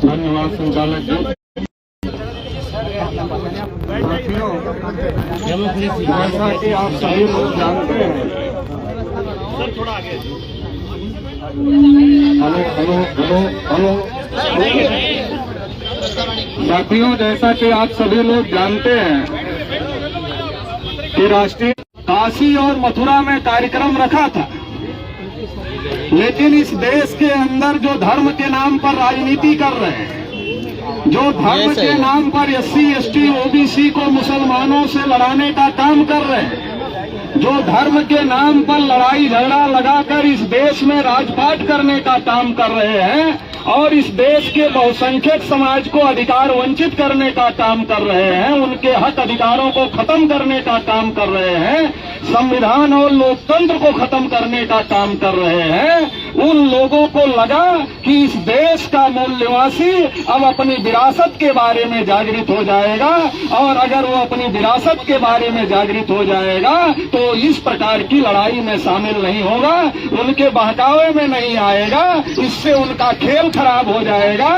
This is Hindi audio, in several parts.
धन्यवाद संचालक जी। जैसा कि आप सभी लोग जानते हैं, हेलो साथियों, जैसा कि आप सभी लोग जानते हैं कि राष्ट्रीय काशी और मथुरा में कार्यक्रम रखा था, लेकिन इस देश के अंदर जो धर्म के नाम पर राजनीति कर रहे हैं, जो धर्म के नाम पर SC ST OBC को मुसलमानों से लड़ाने का काम कर रहे हैं, जो धर्म के नाम पर लड़ाई झगड़ा लगाकर इस देश में राजपाट करने का काम कर रहे हैं और इस देश के बहुसंख्यक समाज को अधिकार वंचित करने का काम कर रहे हैं, उनके हक अधिकारों को खत्म करने का काम कर रहे हैं, संविधान और लोकतंत्र को खत्म करने का काम कर रहे हैं, उन लोगों को लगा कि इस देश का मूल निवासी अब अपनी विरासत के बारे में जागृत हो जाएगा, और अगर वो अपनी विरासत के बारे में जागृत हो जाएगा तो इस प्रकार की लड़ाई में शामिल नहीं होगा, उनके बहकावे में नहीं आएगा, इससे उनका खेल खराब हो जाएगा।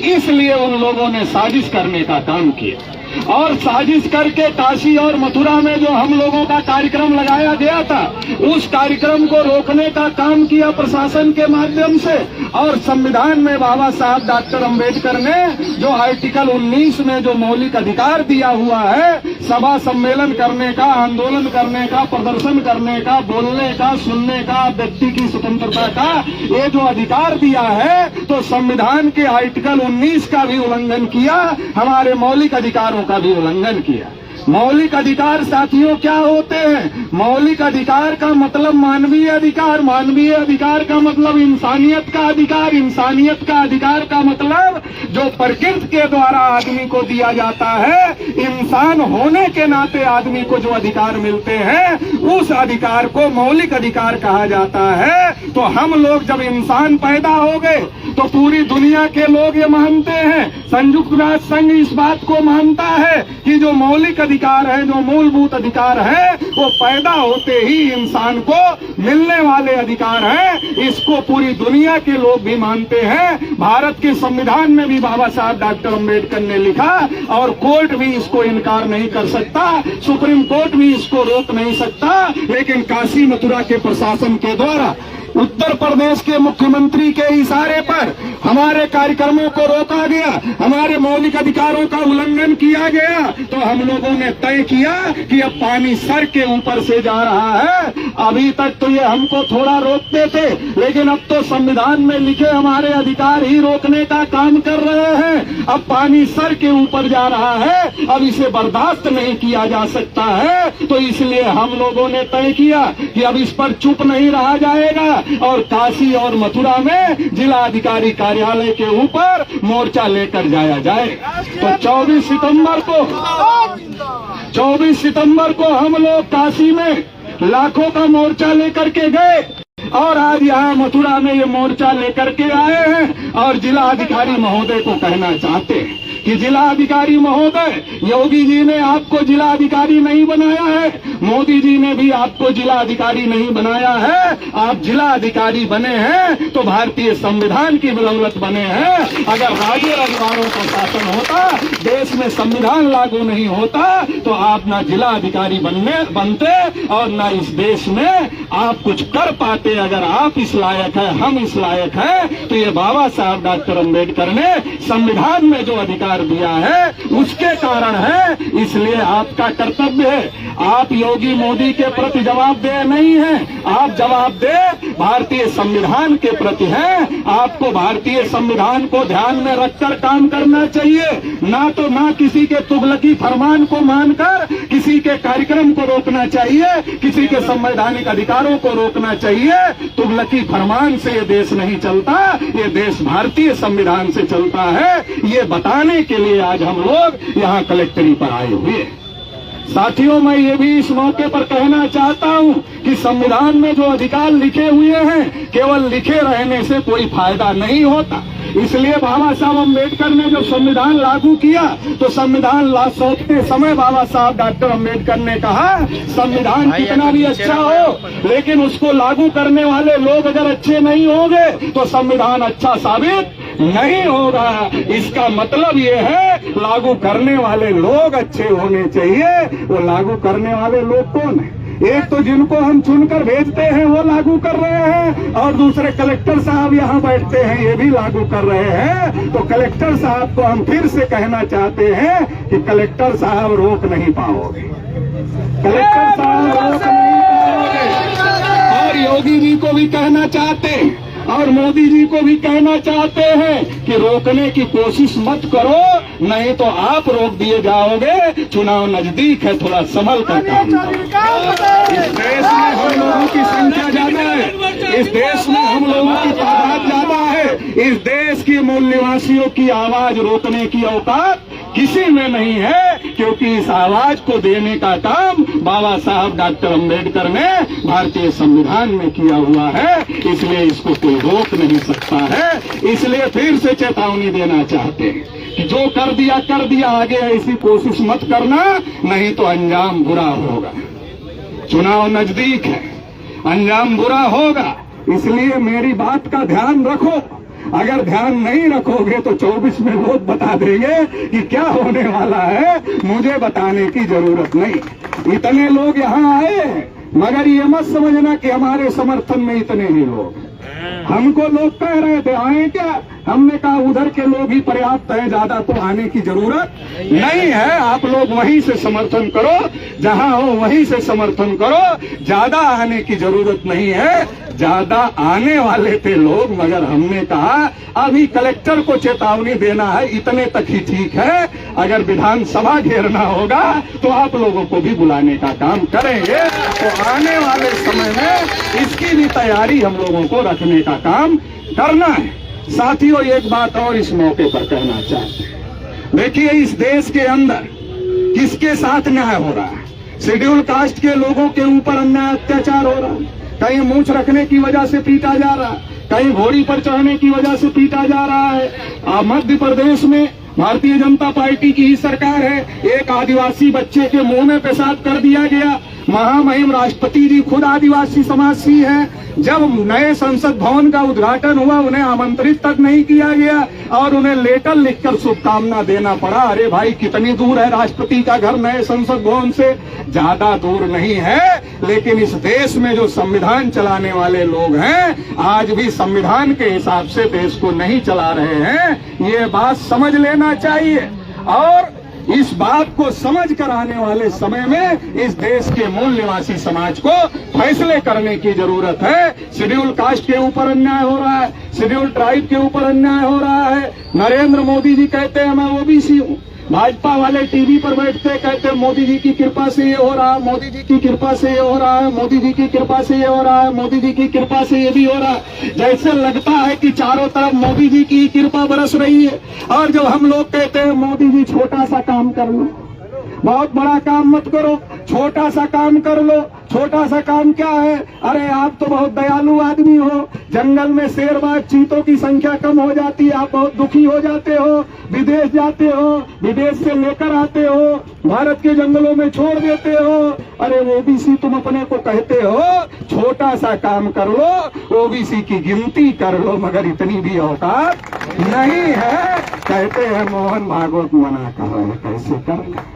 इसलिए उन लोगों ने साजिश करने का काम किया और साजिश करके काशी और मथुरा में जो हम लोगों का कार्यक्रम लगाया गया था, उस कार्यक्रम को रोकने का काम किया प्रशासन के माध्यम से। और संविधान में बाबा साहब डॉक्टर अंबेडकर ने जो आर्टिकल 19 में जो मौलिक अधिकार दिया हुआ है, सभा सम्मेलन करने का, आंदोलन करने का, प्रदर्शन करने का, बोलने का, सुनने का, व्यक्ति की स्वतंत्रता का, ये जो अधिकार दिया है, तो संविधान के आर्टिकल 19 का भी उल्लंघन किया, हमारे मौलिक अधिकारों का भी उल्लंघन किया। मौलिक अधिकार साथियों क्या होते हैं? मौलिक अधिकार का मतलब मानवीय अधिकार, मानवीय अधिकार का मतलब इंसानियत का अधिकार, इंसानियत का अधिकार का मतलब जो प्रकृति के द्वारा आदमी को दिया जाता है, इंसान होने के नाते आदमी को जो अधिकार मिलते हैं, उस अधिकार को मौलिक अधिकार कहा जाता है। तो हम लोग जब इंसान पैदा हो गए तो पूरी दुनिया के लोग ये मानते हैं, संयुक्त राष्ट्र संघ इस बात को मानता है कि जो मौलिक अधिकार है, जो मूलभूत अधिकार है, वो पैदा होते ही इंसान को मिलने वाले अधिकार हैं। इसको पूरी दुनिया के लोग भी मानते हैं। भारत के संविधान में भी बाबा साहब डॉक्टर अंबेडकर ने लिखा और कोर्ट भी इसको इनकार नहीं कर सकता, सुप्रीम कोर्ट भी इसको रोक नहीं सकता। लेकिन काशी मथुरा के प्रशासन के द्वारा उत्तर प्रदेश के मुख्यमंत्री के इशारे पर हमारे कार्यक्रमों को रोका गया, हमारे मौलिक अधिकारों का उल्लंघन किया गया। तो हम लोगों ने तय किया कि अब पानी सर के ऊपर से जा रहा है। अभी तक तो ये हमको थोड़ा रोकते थे, लेकिन अब तो संविधान में लिखे हमारे अधिकार ही रोकने का काम कर रहे हैं। अब पानी सर के ऊपर जा रहा है, अब इसे बर्दाश्त नहीं किया जा सकता है। तो इसलिए हम लोगों ने तय किया कि अब इस पर चुप नहीं रहा जाएगा और काशी और मथुरा में जिला अधिकारी कार्यालय के ऊपर मोर्चा लेकर जाया जाए। तो 24 सितंबर को हम लोग काशी में लाखों का मोर्चा लेकर के गए और आज यहाँ मथुरा में ये मोर्चा लेकर के आए हैं। और जिला अधिकारी महोदय को कहना चाहते हैं कि जिला अधिकारी महोदय, योगी जी ने आपको जिला अधिकारी नहीं बनाया है, मोदी जी ने भी आपको जिला अधिकारी नहीं बनाया है। आप जिला अधिकारी बने हैं तो भारतीय संविधान की बदौलत बने हैं। अगर राज्य रजवाड़ों का शासन होता, देश में संविधान लागू नहीं होता, तो आप ना जिला अधिकारी बनते और ना इस देश में आप कुछ कर पाते। अगर आप इस लायक है, हम इस लायक है, तो ये बाबा साहब डॉक्टर अंबेडकर ने संविधान में जो अधिकार दिया है उसके कारण है। इसलिए आपका कर्तव्य है, आप योगी मोदी के प्रति जवाबदेह नहीं हैं, आप जवाबदेह भारतीय संविधान के प्रति हैं। आपको भारतीय संविधान को ध्यान में रखकर काम करना चाहिए, ना किसी के तुगलकी फरमान को मानकर किसी के कार्यक्रम को रोकना चाहिए, किसी के संवैधानिक अधिकारों को रोकना चाहिए। तुगलकी फरमान से ये देश नहीं चलता, ये देश भारतीय संविधान से चलता है। ये बताने के लिए आज हम लोग यहाँ कलेक्टरी पर आए हुए हैं। साथियों, मैं ये भी इस मौके पर कहना चाहता हूँ कि संविधान में जो अधिकार लिखे हुए हैं, केवल लिखे रहने से कोई फायदा नहीं होता। इसलिए बाबा साहब अम्बेडकर ने जब संविधान लागू किया तो संविधान सौंपते समय बाबा साहब डॉक्टर अम्बेडकर ने कहा, संविधान कितना भी अच्छा हो, लेकिन उसको लागू करने वाले लोग अगर अच्छे नहीं होंगे तो संविधान अच्छा साबित नहीं होगा। इसका मतलब ये है लागू करने वाले लोग अच्छे होने चाहिए। वो लागू करने वाले लोग कौन है? एक तो जिनको हम चुनकर भेजते हैं वो लागू कर रहे हैं, और दूसरे कलेक्टर साहब यहाँ बैठते हैं ये भी लागू कर रहे हैं। तो कलेक्टर साहब को हम फिर से कहना चाहते हैं कि कलेक्टर साहब रोक नहीं पाओगे, कलेक्टर साहब रोक नहीं पाओगे। और योगी जी को भी कहना चाहते हैं और मोदी जी को भी कहना चाहते हैं कि रोकने की कोशिश मत करो, नहीं तो आप रोक दिए जाओगे। चुनाव नजदीक है, थोड़ा संभल कर काम करो। इस देश में हम लोगों की संख्या ज्यादा है, इस देश में हम लोगों की तादाद ज्यादा है। इस देश के मूल निवासियों की आवाज रोकने की औकात किसी में नहीं है, क्योंकि इस आवाज को देने का काम बाबा साहब डॉक्टर अम्बेडकर ने भारतीय संविधान में किया हुआ है, इसलिए इसको कोई रोक नहीं सकता है। इसलिए फिर से चेतावनी देना चाहते हैं कि जो कर दिया, आगे ऐसी कोशिश मत करना, नहीं तो अंजाम बुरा होगा। चुनाव नजदीक है, अंजाम बुरा होगा। इसलिए मेरी बात का ध्यान रखो। अगर ध्यान नहीं रखोगे तो 24 में लोग बता देंगे कि क्या होने वाला है, मुझे बताने की जरूरत नहीं। इतने लोग यहाँ आए हैं, मगर ये मत समझना कि हमारे समर्थन में इतने ही लोग। हमको लोग कह रहे थे आए क्या, हमने कहा उधर के लोग ही पर्याप्त है, ज्यादा तो आने की जरूरत नहीं है। आप लोग वहीं से समर्थन करो, जहां हो वहीं से समर्थन करो, ज्यादा आने की जरूरत नहीं है। ज्यादा आने वाले थे लोग, मगर हमने कहा अभी कलेक्टर को चेतावनी देना है, इतने तक ही ठीक है। अगर विधानसभा घेरना होगा तो आप लोगों को भी बुलाने का काम करेंगे। तो आने वाले समय में इसकी भी तैयारी हम लोगों को रखने का काम करना है। साथियों, एक बात और इस मौके पर कहना चाहते हैं। देखिए, इस देश के अंदर किसके साथ न्याय हो रहा है? शेड्यूल कास्ट के लोगों के ऊपर अन्याय अत्याचार हो रहा है। कहीं मूंछ रखने की वजह से पीटा जा रहा है, कहीं घोड़ी पर चढ़ने की वजह से पीटा जा रहा है। मध्य प्रदेश में भारतीय जनता पार्टी की ही सरकार है, एक आदिवासी बच्चे के मुंह में पेशाब कर दिया गया। महामहिम राष्ट्रपति जी खुद आदिवासी समाज से हैं। जब नए संसद भवन का उद्घाटन हुआ, उन्हें आमंत्रित तक नहीं किया गया और उन्हें लेटर लिखकर शुभकामना देना पड़ा। अरे भाई, कितनी दूर है राष्ट्रपति का घर नए संसद भवन से? ज्यादा दूर नहीं है। लेकिन इस देश में जो संविधान चलाने वाले लोग हैं, आज भी संविधान के हिसाब से देश को नहीं चला रहे हैं। ये बात समझ लेना चाहिए, और इस बात को समझ कर आने वाले समय में इस देश के मूल निवासी समाज को फैसले करने की जरूरत है। शेड्यूल कास्ट के ऊपर अन्याय हो रहा है, शेड्यूल ट्राइब के ऊपर अन्याय हो रहा है। नरेंद्र मोदी जी कहते हैं मैं ओबीसी हूँ, भाजपा वाले टीवी पर बैठते कहते मोदी जी की कृपा से ये हो रहा है, मोदी जी की कृपा से ये हो रहा है, मोदी जी की कृपा से ये हो रहा है, मोदी जी की कृपा से ये भी हो रहा है। जैसे लगता है कि चारों तरफ मोदी जी की कृपा बरस रही है। और जब हम लोग कहते हैं मोदी जी छोटा सा काम कर लो, बहुत बड़ा काम मत करो, छोटा सा काम कर लो। छोटा सा काम क्या है? अरे आप तो बहुत दयालु आदमी हो, जंगल में शेर बाघ चीतों की संख्या कम हो जाती है, आप बहुत दुखी हो जाते हो, विदेश जाते हो, विदेश से लेकर आते हो, भारत के जंगलों में छोड़ देते हो। अरे ओबीसी तुम अपने को कहते हो, छोटा सा काम कर लो, ओबीसी की गिनती कर लो, मगर इतनी भी औकात नहीं है। कहते हैं मोहन भागवत मना कर रहे, कैसे कर ले?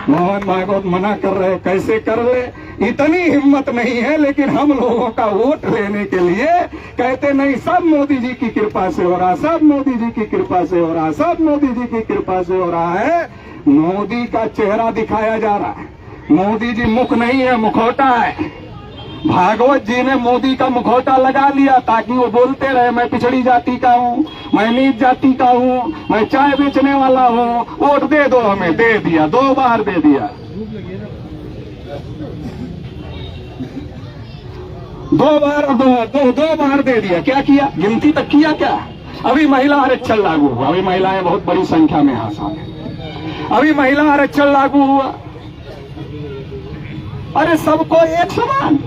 मोहन भागवत मना कर रहे, कैसे कर ले? इतनी हिम्मत नहीं है। लेकिन हम लोगों का वोट लेने के लिए कहते नहीं, सब मोदी जी की कृपा से हो रहा, सब मोदी जी की कृपा से हो रहा, सब मोदी जी की कृपा से हो रहा है। मोदी का चेहरा दिखाया जा रहा है, मोदी जी मुख नहीं है, मुखौटा है। भागवत जी ने मोदी का मुखौटा लगा लिया ताकि वो बोलते रहे मैं पिछड़ी जाति का हूँ, मैं नीच जाति का हूँ, मैं चाय बेचने वाला हूँ, वोट दे दो हमें। दे दिया, 2 बार दे दिया, 2 बार दे दिया। क्या किया? गिनती तक किया क्या? अभी महिला आरक्षण लागू हुआ, अभी महिलाएं बहुत बड़ी संख्या में यहाँ शामिल, अभी महिला आरक्षण लागू हुआ। अरे सबको एक समान,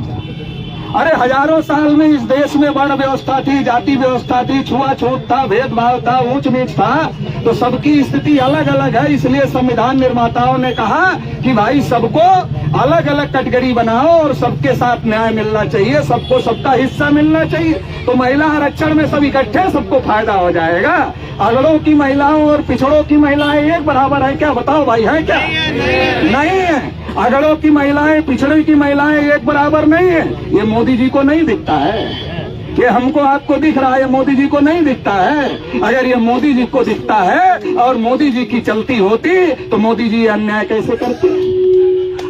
अरे हजारों साल में इस देश में वर्ण व्यवस्था थी, जाति व्यवस्था थी, छुआछूत था, भेदभाव था, ऊंच नीच था, तो सबकी स्थिति अलग अलग है। इसलिए संविधान निर्माताओं ने कहा कि भाई सबको अलग अलग कैटेगरी बनाओ और सबके साथ न्याय मिलना चाहिए, सबको सबका हिस्सा मिलना चाहिए। तो महिला आरक्षण में सब इकट्ठे सबको फायदा हो जाएगा। अगड़ों की महिलाओं और पिछड़ों की महिलाएं एक बराबर है क्या? बताओ भाई, है क्या? नहीं है। अगड़ों की महिलाएं पिछड़े की महिलाएं एक बराबर नहीं है। ये मोदी जी को नहीं दिखता है, ये हमको आपको दिख रहा है, मोदी जी को नहीं दिखता है। अगर ये मोदी जी को दिखता है और मोदी जी की चलती होती तो मोदी जी अन्याय कैसे करते?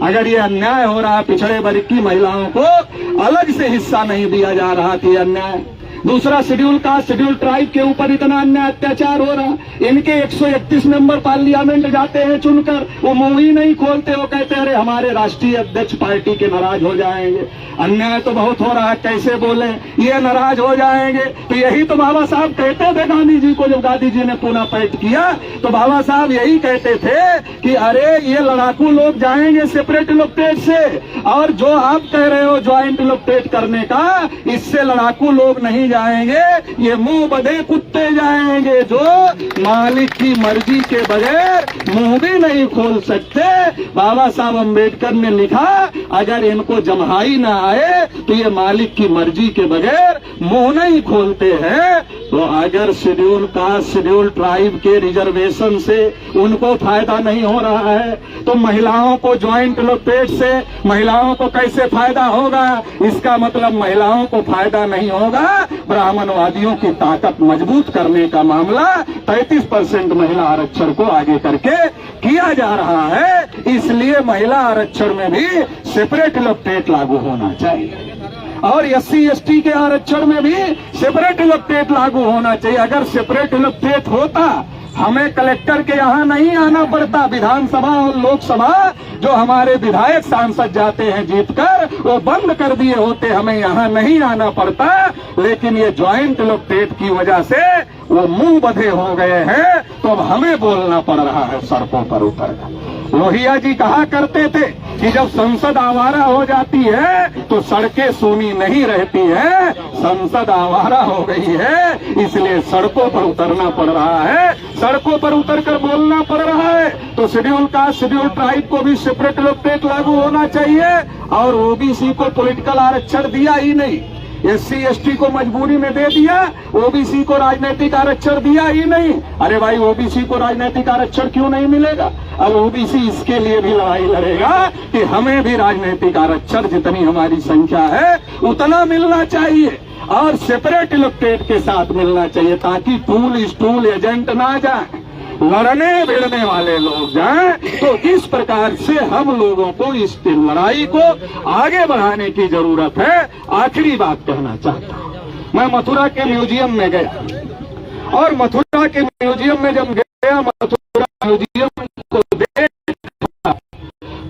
अगर ये अन्याय हो रहा, पिछड़े वर्ग की महिलाओं को अलग से हिस्सा नहीं दिया जा रहा कि अन्याय। दूसरा, शेड्यूल कास्ट शेड्यूल ट्राइब के ऊपर इतना अन्याय अत्याचार हो रहा। इनके 131 मेंबर पार्लियामेंट जाते हैं चुनकर, वो मुंह ही नहीं खोलते, वो कहते हैं अरे हमारे राष्ट्रीय अध्यक्ष पार्टी के नाराज हो जाएंगे, अन्याय तो बहुत हो रहा है, कैसे बोले, ये नाराज हो जाएंगे। तो यही तो बाबा साहब कहते थे गांधी जी को, जब गांधी जी ने पुनः पैठ किया तो बाबा साहब यही कहते थे कि अरे ये लड़ाकू लोग जाएंगे सेपरेट इलेक्टेड से, और जो आप कह रहे हो ज्वाइंट इलेक्टेड करने का, इससे लड़ाकू लोग नहीं जाएंगे, ये मुंह बधे कुत्ते जाएंगे जो मालिक की मर्जी के बगैर मुंह भी नहीं खोल सकते। बाबा साहब अम्बेडकर ने लिखा अगर इनको जमहाई ना आए तो ये मालिक की मर्जी के बगैर मुंह नहीं खोलते हैं। तो अगर शेड्यूल कास्ट शेड्यूल ट्राइब के रिजर्वेशन से उनको फायदा नहीं हो रहा है तो महिलाओं को ज्वाइंट इलेक्टेड से महिलाओं को कैसे फायदा होगा? इसका मतलब महिलाओं को फायदा नहीं होगा। ब्राह्मणवादियों की ताकत मजबूत करने का मामला 33% महिला आरक्षण को आगे करके किया जा रहा है। इसलिए महिला आरक्षण में भी सेपरेट इलेक्टेड लागू होना चाहिए और SC/ST के आरक्षण में भी सेपरेट इलेक्टेड लागू होना चाहिए। अगर सेपरेट इलेक्टेड होता हमें कलेक्टर के यहाँ नहीं आना पड़ता। विधानसभा और लोकसभा जो हमारे विधायक सांसद जाते हैं जीतकर, वो बंद कर दिए होते, हमें यहाँ नहीं आना पड़ता। लेकिन ये ज्वाइंट इलेक्टेड की वजह से वो मुंह बधे हो गए हैं, तो अब हमें बोलना पड़ रहा है सड़कों पर उतर। लोहिया जी कहा करते थे कि जब संसद आवारा हो जाती है तो सड़कें सूनी नहीं रहती है। संसद आवारा हो गई है, इसलिए सड़कों पर उतरना पड़ रहा है, सड़कों पर उतरकर बोलना पड़ रहा है। तो शेड्यूल कास्ट शेड्यूल ट्राइब को भी सेपरेट इलेक्टेड लागू होना चाहिए और OBC को पॉलिटिकल आरक्षण दिया ही नहीं, SC/ST को मजबूरी में दे दिया, OBC को राजनीतिक आरक्षण दिया ही नहीं। अरे भाई OBC को राजनीतिक आरक्षण क्यों नहीं मिलेगा? अब OBC इसके लिए भी लड़ाई लड़ेगा कि हमें भी राजनीतिक आरक्षण जितनी हमारी संख्या है उतना मिलना चाहिए और सेपरेट इलेक्टेड के साथ मिलना चाहिए, ताकि टूल स्टूल एजेंट ना जाए, लड़ने भिड़ने वाले लोग जाएं। तो इस प्रकार से हम लोगों को इस लड़ाई को आगे बढ़ाने की जरूरत है। आखिरी बात कहना चाहता हूं, मैं मथुरा के म्यूजियम में गया और मथुरा के म्यूजियम में जब गया, मथुरा म्यूजियम को देखा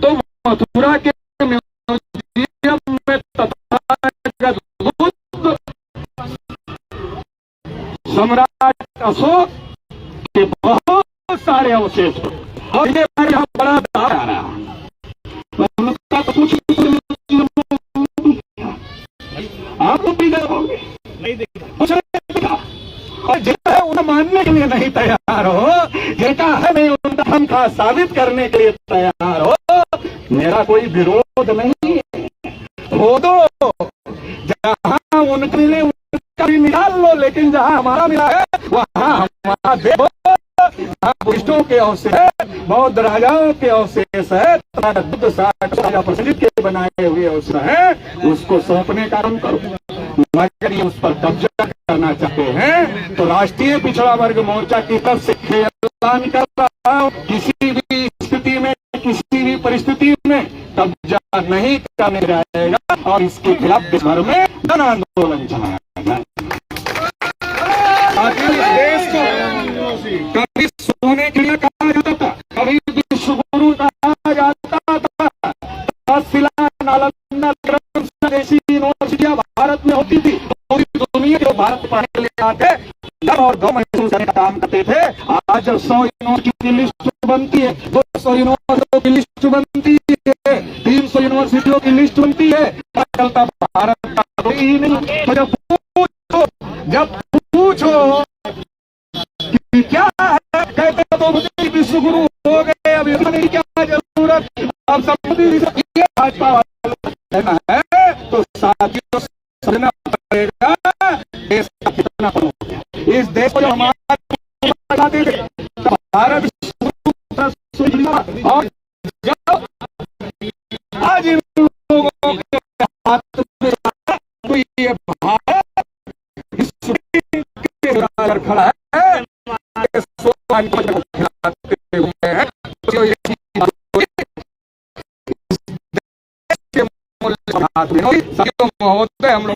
तो मथुरा के म्यूजियम में तथागत बुद्ध, सम्राट अशोक के बहुत सारे अवशेष और ये बड़ा दावा आ रहा, उनका तो कुछ आप लोग भी देखोगे कुछ नहीं दिखा, और जितना उन्हें मानने के लिए नहीं तैयार हो, जिनका है नहीं उनका हम था साबित करने के लिए तैयार हो, मेरा कोई विरोध नहीं है। हो दो जहां उनके लिए उनका भी निकाल लो, लेकिन जहां हमारा मिला है वहां हमारा देखो। बुद्धिस्टों के अवशेष है, बौद्ध राजाओं के अवशेष है, बुद्ध प्रसिद्ध के बनाए हुए अवशेष है, उसको सौंपने का काम करो। मगर ये उस पर कब्जा करना चाहते हैं तो राष्ट्रीय पिछड़ा वर्ग मोर्चा की तरफ से ऐलान कर रहा हूं, किसी भी स्थिति में किसी भी परिस्थिति में कब्जा नहीं करने जाएगा और इसके खिलाफ देश भर में जन आंदोलन चलाया जाए। देश को कभी सोने के लिए कहा जाता था, कभी विश्व गुरु कहा जाता था, तक्षशिला नालंदा जैसी यूनिवर्सिटियां भारत में होती थी, पूरी दुनिया के भारत पढ़ने के लिए आते जब और गौ महसूस करने का काम करते थे। आज जब 100 यूनिवर्सिटी की लिस्ट बनती है, 200 यूनिवर्सिटियों की लिस्ट बनती है, 300 यूनिवर्सिटियों की लिस्ट बनती है, चलता भारत का कोई ही नहीं। तो जब पूछो कि क्या है, कहते तो मुझे विश्व गुरु हो गए, अब नहीं क्या जरूरत, अब सब भाजपा वाला है। तो साथियों समझना पड़ेगा देश का कितना हो गया। इस देश को जो हमारा भारत और जब आज इन लोगों के हाथ में तो ये भारत खड़ा है, हम लोग